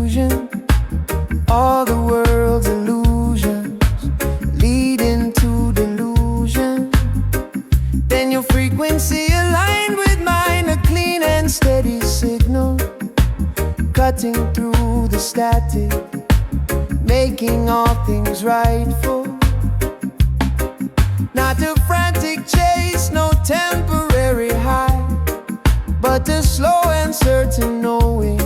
confusion, all the world's illusions leading to delusion. Then your frequency aligned with mine, a clean and steady signal, cutting through the static, making all things rightful. Not a frantic chase, no temporary high, but a slow and certain knowing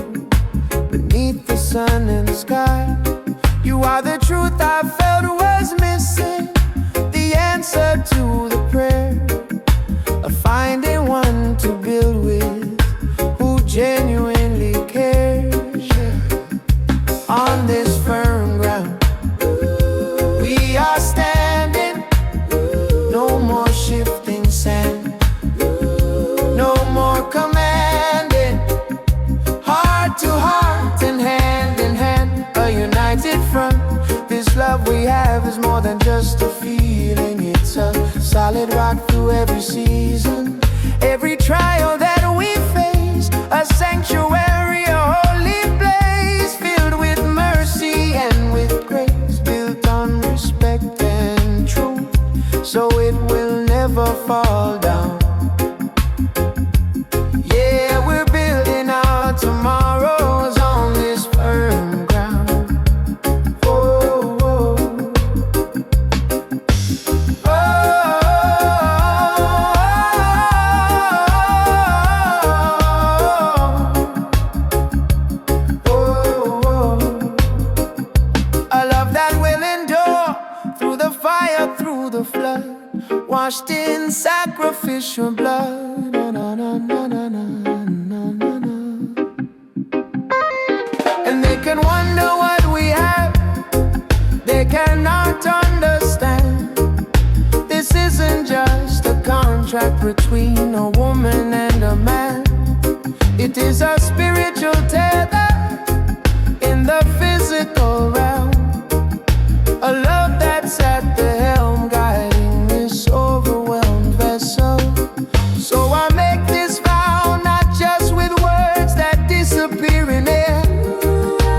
beneath the sun and sky. You are the truth I felt was missing, the answer to the prayer of finding one to build with who genuinely cares. On this firm ground we are standing, no more shifting sand, no more commanding, heart to heart and hand in hand, a united front. This love we have is more than just a feeling, it's a solid rock through every season, every trial that we face, a sanctuary, a holy place filled with mercy and with grace, built on respect and truth, so it will never fall down. Yeah, we're building our tomorrows on this firm ground. Oh, oh. Oh, oh, oh. A love that will endure through the fire, through the flood, washed in sacrificial blood. Na, na, na, na, na, na, na, na, na. And they can wonder what we have, they cannot understand. This isn't just a contract between a woman and a man, it is a spiritual tether in the physical realm, a love that's at the helm guiding this overwhelmed vessel. So I make this vow not just with words that disappear in air,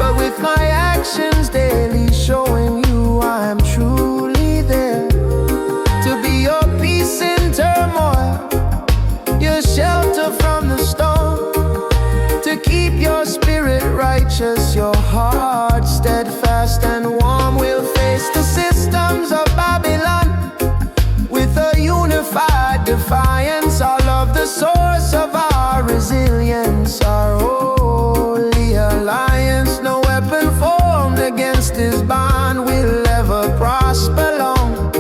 but with my actions daily, showing you I'm truly there to be your peace in turmoil, your shelter from the storm, to keep your spirit righteous, your heart steadfast and warm. We'll face the systems of Babylon with a unified defiance, all of the source of our resilience, our holy alliance. No weapon formed against this bond will ever prosper long,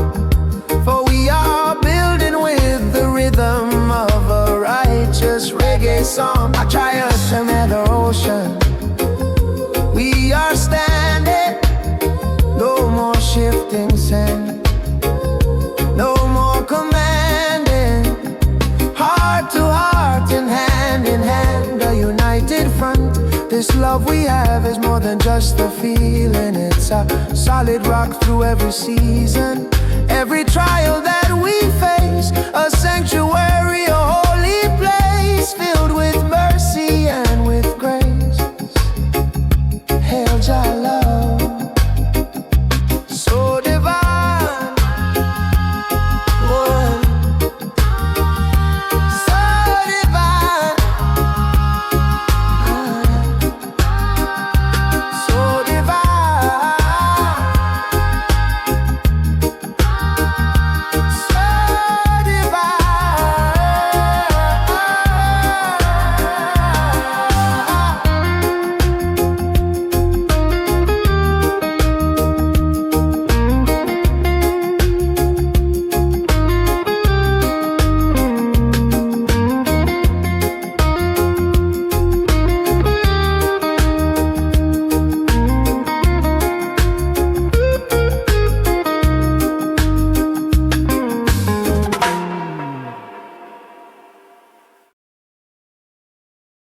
for we are building with the rhythm of a righteous reggae song. A triumphant ocean we are standing, no more shifting sand, no more commanding, heart to heart and hand in hand, a united front. This love we have is more than just a feeling, it's a solid rock through every season, every trial that we face, a sanctuary, a holy place filled with mercy and with grace. Hail Jah.